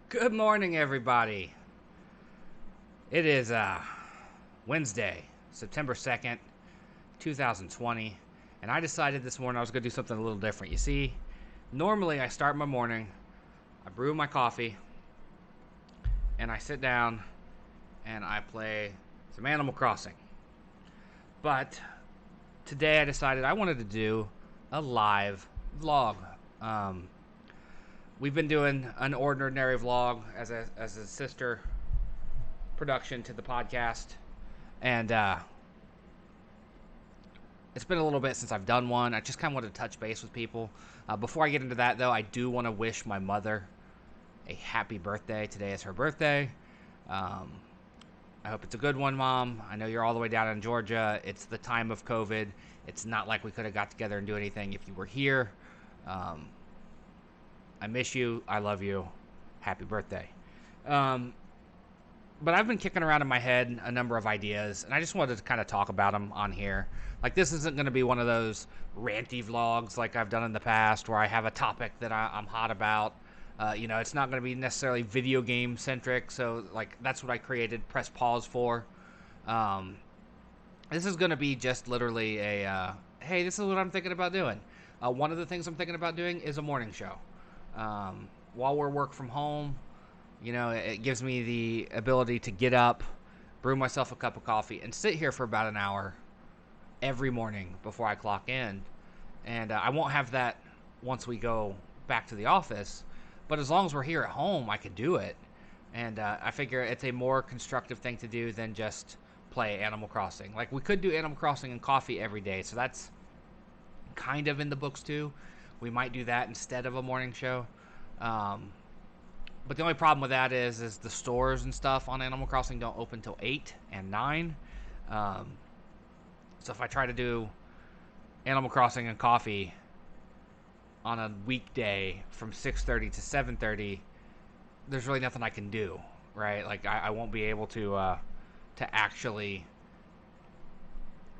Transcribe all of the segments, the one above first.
Good morning, everybody. It is Wednesday, September 2nd, 2020, and I decided this morning I was going to do something a little different. You see, normally I start my morning, I brew my coffee, and I sit down and I play some Animal Crossing. But today I decided I wanted to do a live vlog. We've been doing An OrNERDnary vlog as a sister production to the podcast, and it's been a little bit since I've done one. I just kind of wanted to touch base with people. Before I get into that, though, I do want to wish my mother a happy birthday. Today is her birthday. I hope it's a good one, Mom. I know you're all the way down in Georgia. It's the time of COVID. It's not like we could have got together and do anything if you were here. I miss you. I love you. Happy birthday. But I've been kicking around in my head a number of ideas, and I just wanted to kind of talk about them on here. Like, this isn't going to be one of those ranty vlogs like I've done in the past where I have a topic that I'm hot about. It's not going to be necessarily video game centric, so like that's what I created Press Pause for. This is going to be just literally a, hey, this is what I'm thinking about doing. One of the things I'm thinking about doing is a morning show. While we're work from home, it gives me the ability to get up, brew myself a cup of coffee, and sit here for about an hour every morning before I clock in. And I won't have that once we go back to the office, but as long as we're here at home, I could do it. And I figure it's a more constructive thing to do than just play Animal Crossing. Like, we could do Animal Crossing and coffee every day, so that's kind of in the books too. We might do that instead of a morning show. But the only problem with that is the stores and stuff on Animal Crossing don't open till 8 and 9. So if I try to do Animal Crossing and coffee on a weekday from 6:30 to 7:30, there's really nothing I can do, right? Like, I won't be able to actually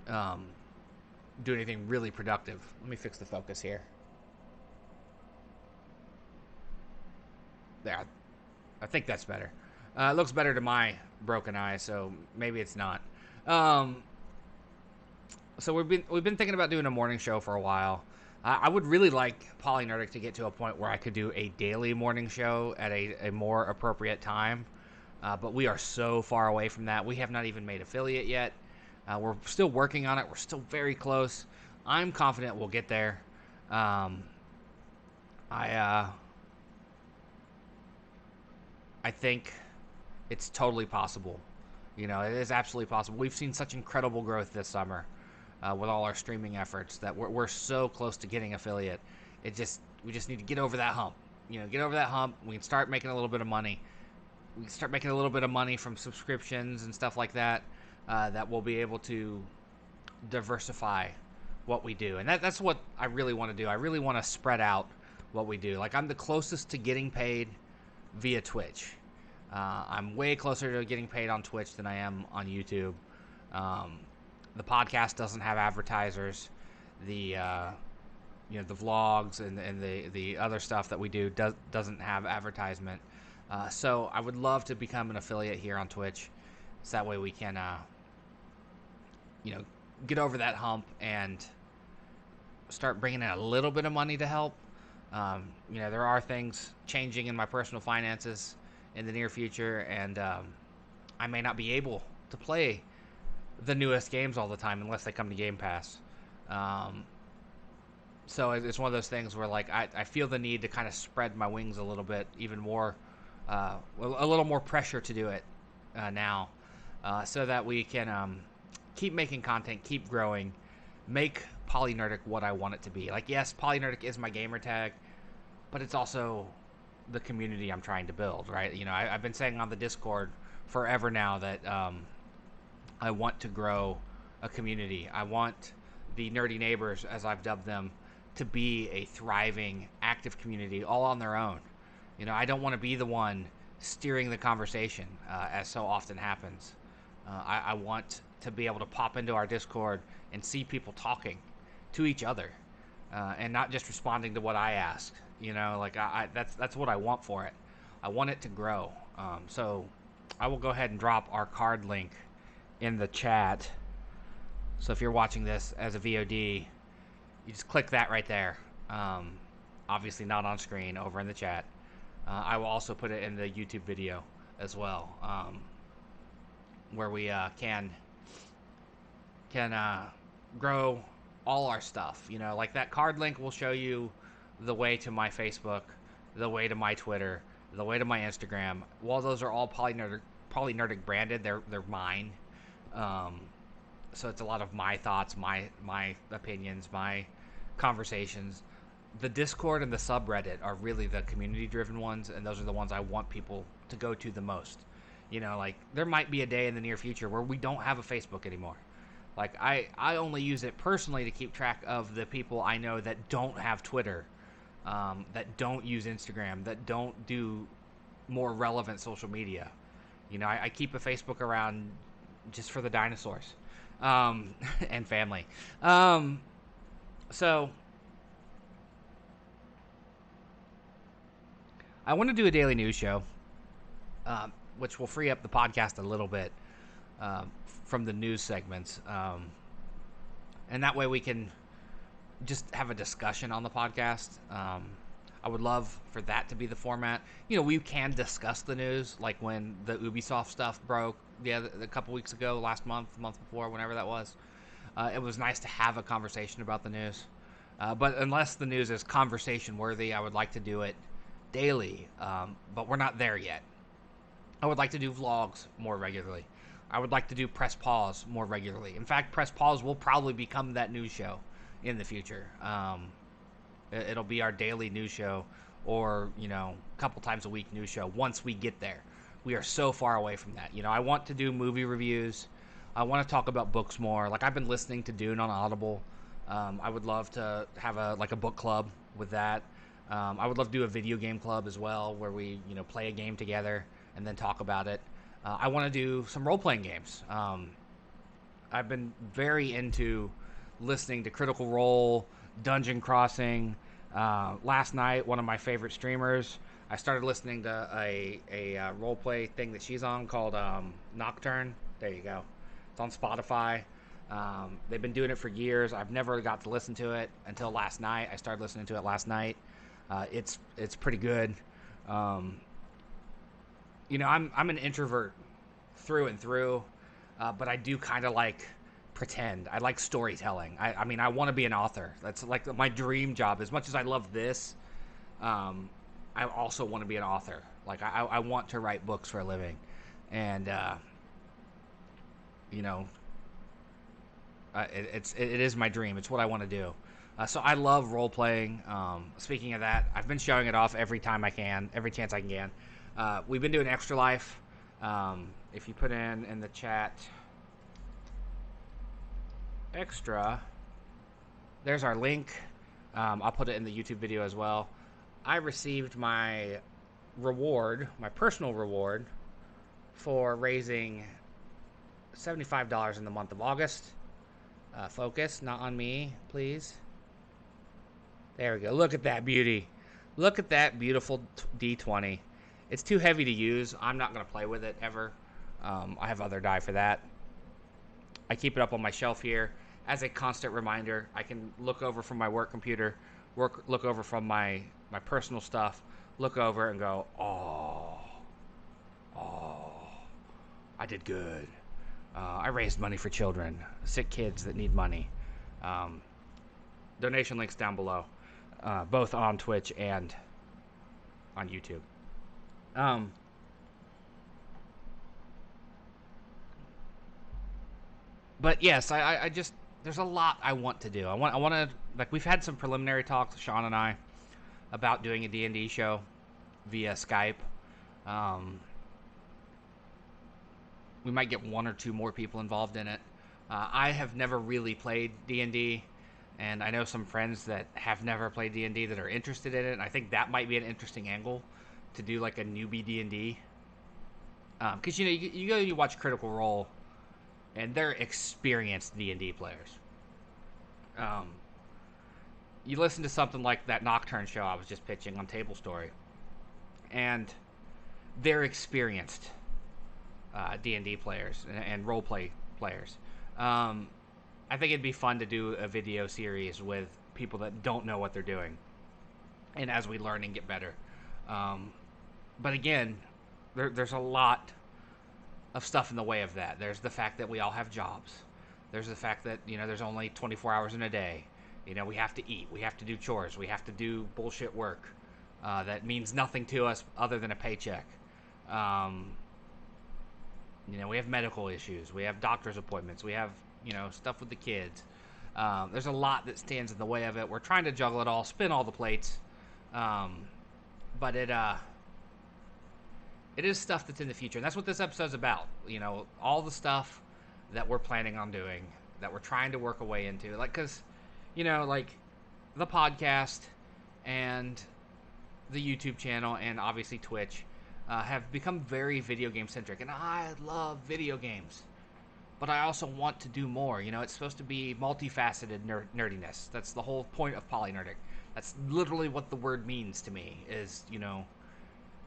do anything really productive. Let me fix the focus here. There, I think that's better. It looks better to my broken eye, so maybe it's not. So we've been thinking about doing a morning show for a while. I would really like PolyNerdic to get to a point where I could do a daily morning show at a more appropriate time. But we are so far away from that. We have not even made affiliate yet. We're still working on it. We're still very close. I'm confident we'll get there. I think it's totally possible. It is absolutely possible. We've seen such incredible growth this summer with all our streaming efforts that we're so close to getting affiliate. We just need to get over that hump. Get over that hump. We can start making a little bit of money. We can start making a little bit of money from subscriptions and stuff like that. That we'll be able to diversify what we do, and that's what I really want to do. I really want to spread out what we do. Like, I'm the closest to getting paid via Twitch. I'm way closer to getting paid on Twitch than I am on YouTube. The podcast doesn't have advertisers. The vlogs and the other stuff that we do doesn't have advertisement. So I would love to become an affiliate here on Twitch, so that way we can get over that hump and start bringing in a little bit of money to help. There are things changing in my personal finances in the near future, and I may not be able to play the newest games all the time unless they come to Game Pass. So it's one of those things where, like, I feel the need to kind of spread my wings a little bit, even more, a little more pressure to do it now, so that we can keep making content, keep growing, make PolyNerdic what I want it to be. Like, yes, PolyNerdic is my gamer tag, but it's also the community I'm trying to build, right? I've been saying on the Discord forever now that I want to grow a community. I want the nerdy neighbors, as I've dubbed them, to be a thriving, active community all on their own. I don't want to be the one steering the conversation, as so often happens. I want to be able to pop into our Discord and see people talking to each other. and not just responding to what I ask. You know, like that's what I want for it. I want it to grow. So I will go ahead and drop our card link in the chat. So if you're watching this as a VOD, you just click that right there. Obviously not on screen, over in the chat. I will also put it in the YouTube video as well, where we can grow all our stuff. You know, like that card link will show you the way to my Facebook, the way to my Twitter, the way to my Instagram. While those are all PolyNerdic branded, they're mine. So it's a lot of my thoughts, my opinions, my conversations. The Discord and the subreddit are really the community-driven ones, and those are the ones I want people to go to the most. You know, like, there might be a day in the near future where we don't have a Facebook anymore. Like, I only use it personally to keep track of the people I know that don't have Twitter, that don't use Instagram, that don't do more relevant social media. You know, I keep a Facebook around just for the dinosaurs, and family. So I want to do a daily news show, which will free up the podcast a little bit from the news segments. And that way we can just have a discussion on the podcast. I would love for that to be the format. You know, we can discuss the news, like when the Ubisoft stuff broke a couple weeks ago, last month, the month before, whenever that was. It was nice to have a conversation about the news. But unless the news is conversation worthy, I would like to do it daily, but we're not there yet. I would like to do vlogs more regularly. I would like to do Press Pause more regularly. In fact, Press Pause will probably become that news show in the future. It'll be our daily news show, or, you know, a couple times a week news show once we get there. We are so far away from that. You know, I want to do movie reviews. I want to talk about books more. Like, I've been listening to Dune on Audible. I would love to have a book club with that. I would love to do a video game club as well, where we, you know, play a game together and then talk about it. I want to do some role-playing games. I've been very into listening to Critical Role, Dungeon Crossing. Last night, one of my favorite streamers, I started listening to a role-play thing that she's on called Nocturne. There you go. It's on Spotify. They've been doing it for years. I've never got to listen to it until last night. I started listening to it last night. It's pretty good. You know, I'm an introvert through and through, but I do kind of like pretend. I like storytelling. I mean, I want to be an author. That's like my dream job. As much as I love this, I also want to be an author. Like, I want to write books for a living, and you know, it is my dream. It's what I want to do. So I love role playing. Speaking of that, I've been showing it off every time I can, every chance I can. We've been doing Extra Life. If you put in the chat extra, there's our link. I'll put it in the YouTube video as well. I received my reward, my personal reward, for raising $75 in the month of August. Focus, not on me, please. There we go. Look at that beauty. Look at that beautiful D20. It's too heavy to use. I'm not going to play with it ever. I have other die for that. I keep it up on my shelf here as a constant reminder. I can look over from my work computer, look over from my personal stuff, look over and go, oh, I did good. I raised money for children, sick kids that need money. Donation links down below, both on Twitch and on YouTube. But yes, I just, there's a lot I want to do. I want to, like, we've had some preliminary talks, Sean and I, about doing a D&D show via Skype. We might get one or two more people involved in it. I have never really played D&D, and I know some friends that have never played D&D that are interested in it, and I think that might be an interesting angle to do, like, a newbie D&D. Because, you know, you go, you watch Critical Role, and they're experienced D&D players. you listen to something like that Nocturne show I was just pitching on Table Story, and they're experienced D&D players and role play players. I think it'd be fun to do a video series with people that don't know what they're doing, and as we learn and get better. But again, there's a lot of stuff in the way of that. There's the fact that we all have jobs. There's the fact that, there's only 24 hours in a day. We have to eat. We have to do chores. We have to do bullshit work that means nothing to us other than a paycheck. We have medical issues. We have doctor's appointments. We have, stuff with the kids. There's a lot that stands in the way of it. We're trying to juggle it all, spin all the plates. But it is stuff that's in the future. And that's what this episode's about. All the stuff that we're planning on doing, that we're trying to work a way into. Because, the podcast and the YouTube channel and obviously Twitch have become very video game centric. And I love video games. But I also want to do more. It's supposed to be multifaceted nerdiness. That's the whole point of PolyNerdic. That's literally what the word means to me, is,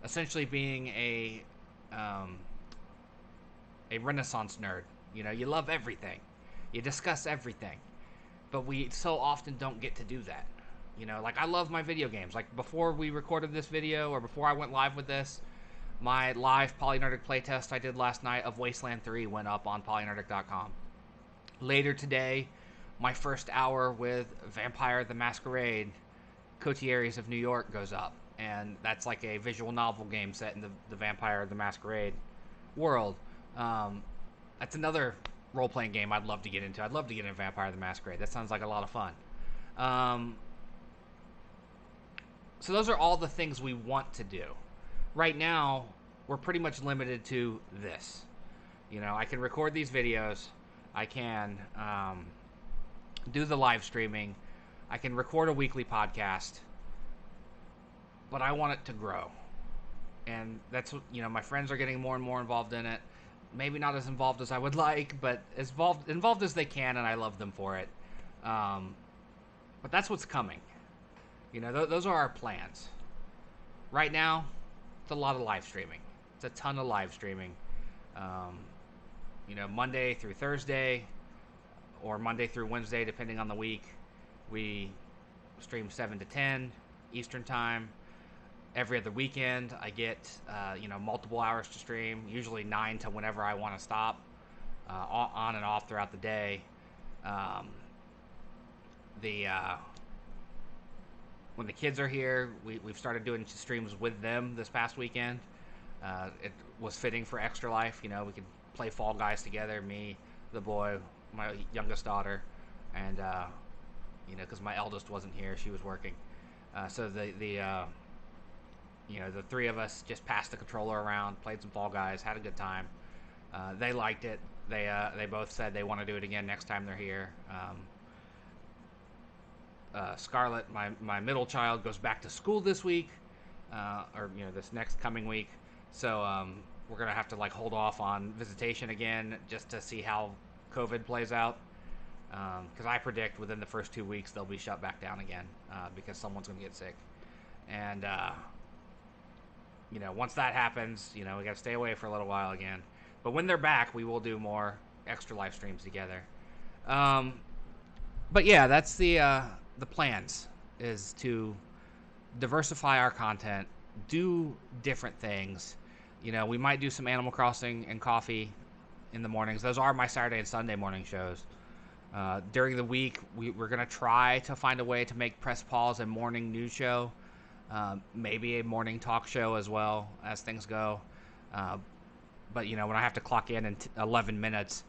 essentially being a Renaissance nerd. You love everything. You discuss everything. But we so often don't get to do that. I love my video games. Before we recorded this video, or before I went live with this, my live PolyNerdic playtest I did last night of Wasteland 3 went up on PolyNerdic.com. Later today, my first hour with Vampire the Masquerade, Coteries of New York goes up. And that's like a visual novel game set in the Vampire the Masquerade world. That's another role-playing game I'd love to get into. I'd love to get into Vampire the Masquerade. That sounds like a lot of fun. So those are all the things we want to do. Right now, we're pretty much limited to this. I can record these videos. I can do the live streaming. I can record a weekly podcast. But I want it to grow. And that's what, my friends are getting more and more involved in it. Maybe not as involved as I would like, but as involved as they can, and I love them for it. But that's what's coming. Those are our plans. Right now, it's a lot of live streaming. It's a ton of live streaming. Monday through Thursday, or Monday through Wednesday, depending on the week. We stream 7 to 10 Eastern Time. Every other weekend, I get, multiple hours to stream, usually 9 to whenever I want to stop, on and off throughout the day. When the kids are here, we've started doing streams with them this past weekend. It was fitting for Extra Life. We could play Fall Guys together, me, the boy, my youngest daughter, and, because my eldest wasn't here, she was working. So the three of us just passed the controller around, played some Fall Guys, had a good time. They liked it. They both said they want to do it again next time they're here. Scarlett, my middle child, goes back to school this week, or this next coming week. So we're gonna have to hold off on visitation again just to see how COVID plays out. Because I predict within the first 2 weeks they'll be shut back down again because someone's gonna get sick. And once that happens, we got to stay away for a little while again. But when they're back, we will do more extra live streams together. But yeah, that's the plans, is to diversify our content, do different things. We might do some Animal Crossing and coffee in the mornings. Those are my Saturday and Sunday morning shows. During the week, we're going to try to find a way to make Press Pause a morning news show. Maybe a morning talk show as well, as things go. But, when I have to clock in 11 minutes,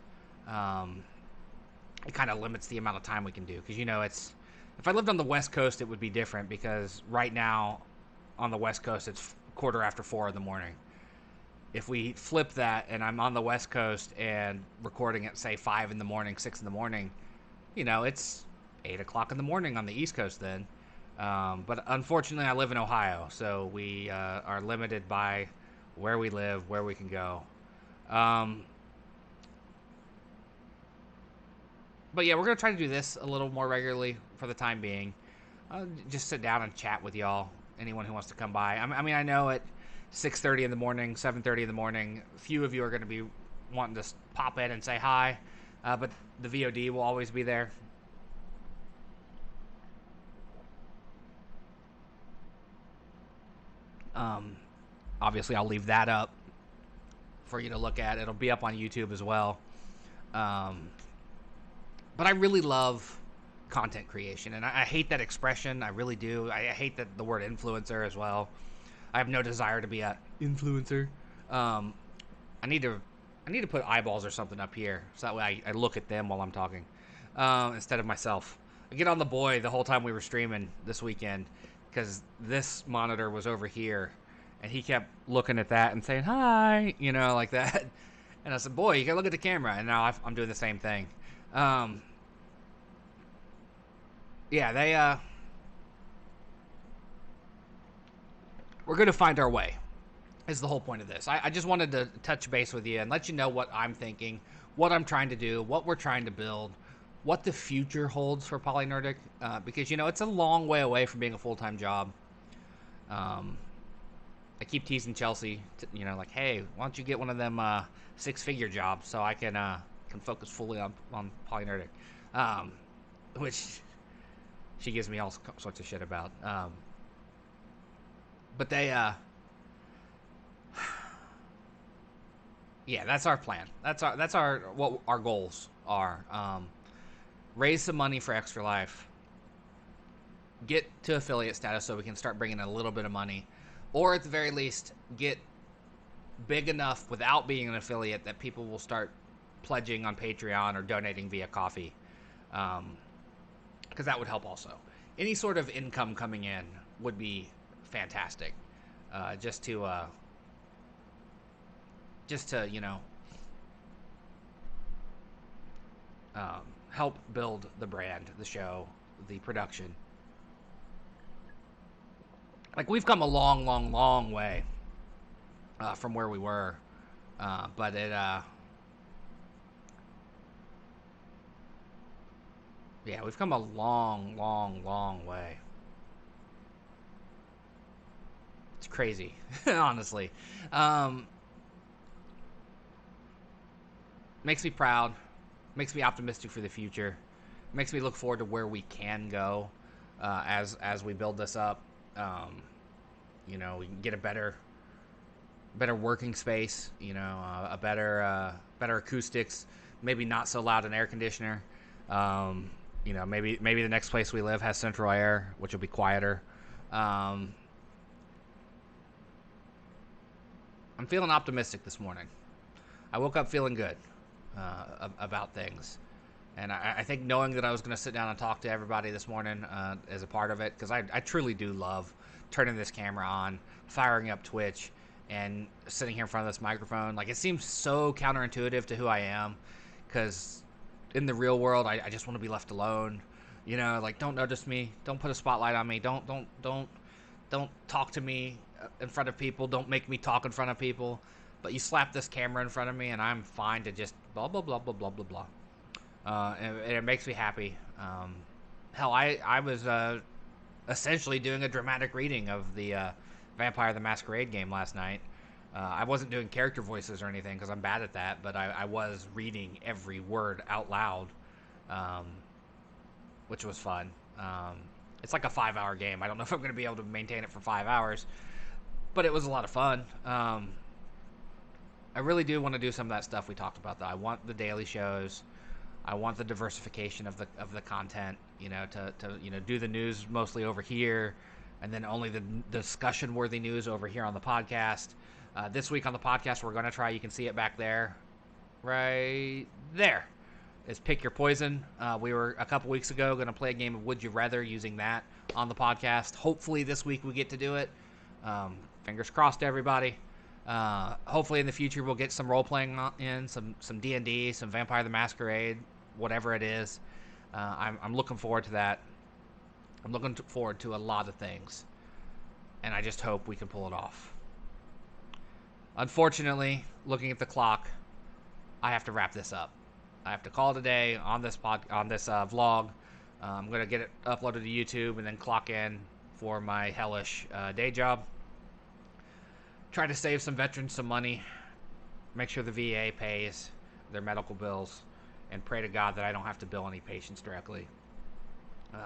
it kind of limits the amount of time we can do. Because, if I lived on the West Coast, it would be different, because right now on the West Coast, it's 4:15 in the morning. If we flip that and I'm on the West Coast and recording at, say, 5 in the morning, 6 in the morning, it's 8 o'clock in the morning on the East Coast then. But unfortunately, I live in Ohio, so we are limited by where we live, where we can go. But yeah, we're going to try to do this a little more regularly for the time being. just sit down and chat with y'all. Anyone who wants to come by. I mean, I know at 6:30 in the morning, 7:30 in the morning, a few of you are going to be wanting to pop in and say hi, but the VOD will always be there. Obviously, I'll leave that up for you to look at. It'll be up on YouTube as well. But I really love content creation, and I hate that expression. I really do. I hate the word influencer as well. I have no desire to be a influencer. I need to put eyeballs or something up here so that way I look at them while I'm talking instead of myself. I get on the boy the whole time we were streaming this weekend because this monitor was over here, and he kept looking at that and saying hi, like that. And I said, "Boy, you gotta look at the camera." And now I'm doing the same thing. Yeah, we're gonna find our way. Is the whole point of this. I just wanted to touch base with you and let you know what I'm thinking, what I'm trying to do, what we're trying to build, what the future holds for PolyNerdic, because it's a long way away from being a full-time job. I keep teasing Chelsea, like, hey, why don't you get one of them six-figure jobs so I can focus fully on PolyNerdic, which she gives me all sorts of shit about. But they, yeah, that's our plan. That's what our goals are. Raise some money for Extra Life. Get to affiliate status so we can start bringing in a little bit of money, or at the very least, get big enough without being an affiliate that people will start pledging on Patreon or donating via coffee, because that would help also. Any sort of income coming in would be fantastic, just to help build the brand, the show, the production. Like, we've come a long, long, long way from where we were, but yeah, we've come a long, long, long way. It's crazy, honestly. Makes me proud, makes me optimistic for the future, makes me look forward to where we can go as we build this up. We can get a better working space, a better acoustics, maybe not so loud an air conditioner. Maybe the next place we live has central air, which will be quieter. I'm feeling optimistic this morning. I woke up feeling good about things. And I think knowing that I was going to sit down and talk to everybody this morning as a part of it, because I truly do love turning this camera on, firing up Twitch, and sitting here in front of this microphone. Like, it seems so counterintuitive to who I am, because in the real world, I just want to be left alone. Like, don't notice me, don't put a spotlight on me, don't talk to me in front of people, don't make me talk in front of people. But you slap this camera in front of me, and I'm fine to just blah blah blah blah blah blah blah. And it makes me happy. Hell, I was essentially doing a dramatic reading of the Vampire the Masquerade game last night. I wasn't doing character voices or anything because I'm bad at that, but I was reading every word out loud, which was fun. It's like a 5-hour game. I don't know if I'm going to be able to maintain it for 5 hours, but it was a lot of fun. I really do want to do some of that stuff we talked about, though. I want the daily shows. I want the diversification of the content, to do the news mostly over here, and then only the discussion-worthy news over here on the podcast. This week on the podcast, we're going to try, you can see it back there, right there, is Pick Your Poison. We were, a couple weeks ago, going to play a game of Would You Rather using that on the podcast. Hopefully this week we get to do it. Fingers crossed, everybody. Hopefully in the future we'll get some role-playing in, some D&D, some Vampire the Masquerade, whatever it is. I'm looking forward to that. I'm looking forward to a lot of things, and I just hope we can pull it off. Unfortunately, looking at the clock, I have to wrap this up. I have to call it a day on this vlog. I'm going to get it uploaded to YouTube and then clock in for my hellish day job. Try to save some veterans some money. Make sure the VA pays their medical bills. And pray to God that I don't have to bill any patients directly.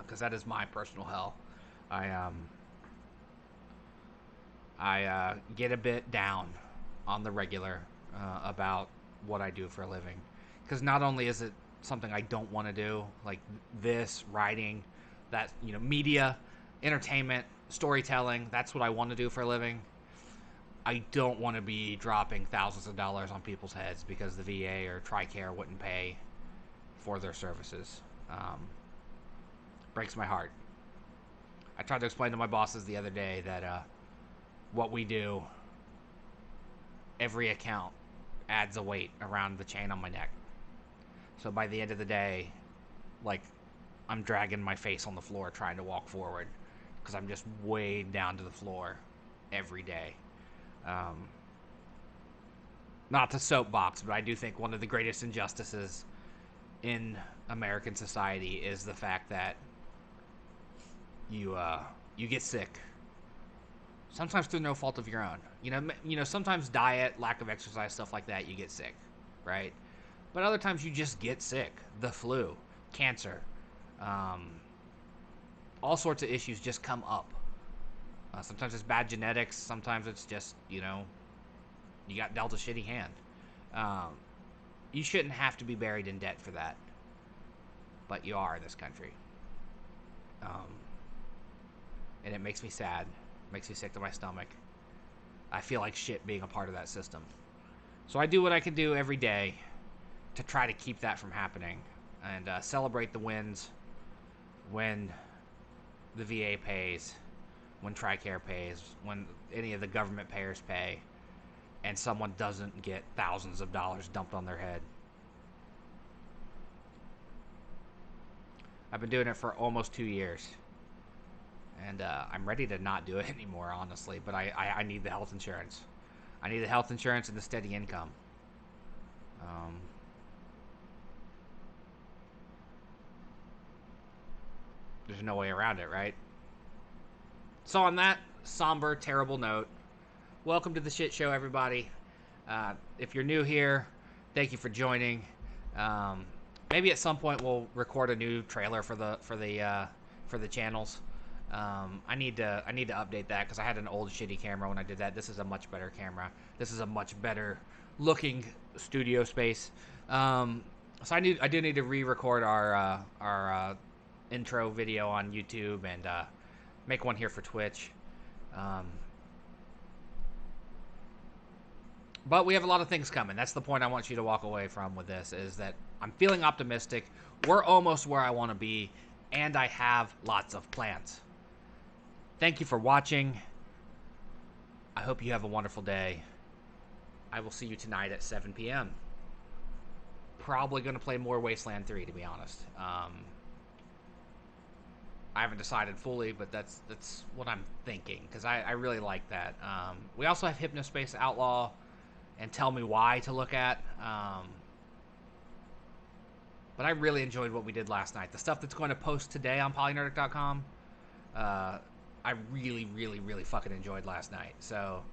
Because that is my personal hell. I get a bit down on the regular about what I do for a living. Because not only is it something I don't want to do, like this, writing, that, media, entertainment, storytelling, that's what I want to do for a living. I don't want to be dropping thousands of dollars on people's heads because the VA or TRICARE wouldn't pay for their services. Breaks my heart. I tried to explain to my bosses the other day that what we do, every account adds a weight around the chain on my neck. So by the end of the day, like, I'm dragging my face on the floor trying to walk forward because I'm just weighed down to the floor every day. Not to soapbox, but I do think one of the greatest injustices in American society is the fact that you get sick. Sometimes through no fault of your own. Sometimes diet, lack of exercise, stuff like that, you get sick, right? But other times you just get sick. The flu, cancer, all sorts of issues just come up. Sometimes it's bad genetics. Sometimes it's just, you got dealt a shitty hand. You shouldn't have to be buried in debt for that. But you are in this country. And it makes me sad. Makes me sick to my stomach. I feel like shit being a part of that system. So I do what I can do every day to try to keep that from happening. And celebrate the wins when the VA pays, when TRICARE pays, when any of the government payers pay, and someone doesn't get thousands of dollars dumped on their head. I've been doing it for almost 2 years. And I'm ready to not do it anymore, honestly. But I need the health insurance. I need the health insurance and the steady income. There's no way around it, right? So on that somber, terrible note, welcome to the shit show, everybody. If you're new here, thank you for joining. Maybe at some point we'll record a new trailer for the channels. I need to update that because I had an old shitty camera when I did that. This is a much better camera. This is a much better looking studio space. So I do need to re-record our intro video on YouTube and make one here for Twitch. But we have a lot of things coming. That's the point I want you to walk away from with this, is that I'm feeling optimistic. We're almost where I want to be, and I have lots of plans. Thank you for watching. I hope you have a wonderful day. I will see you tonight at 7 p.m. Probably going to play more Wasteland 3, to be honest. I haven't decided fully, but that's what I'm thinking, because I really like that. We also have Hypnospace Outlaw and Tell Me Why to look at. But I really enjoyed what we did last night. The stuff that's going to post today on PolyNerdic.com, I really, really, really fucking enjoyed last night. So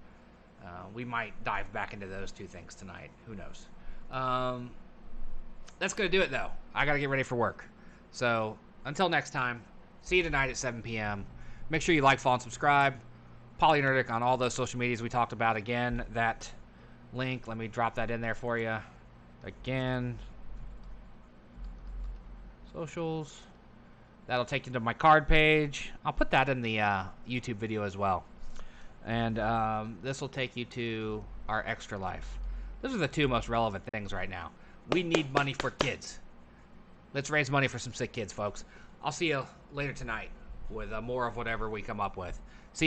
we might dive back into those two things tonight. Who knows? That's going to do it, though. I got to get ready for work. So until next time, see you tonight at 7 p.m. Make sure you like, follow, and subscribe. PolyNerdic on all those social medias we talked about. Again, that link, let me drop that in there for you. Again, socials. That'll take you to my card page. I'll put that in the YouTube video as well. And this will take you to our Extra Life. Those are the two most relevant things right now. We need money for kids. Let's raise money for some sick kids, folks. I'll see you later tonight with more of whatever we come up with. See you.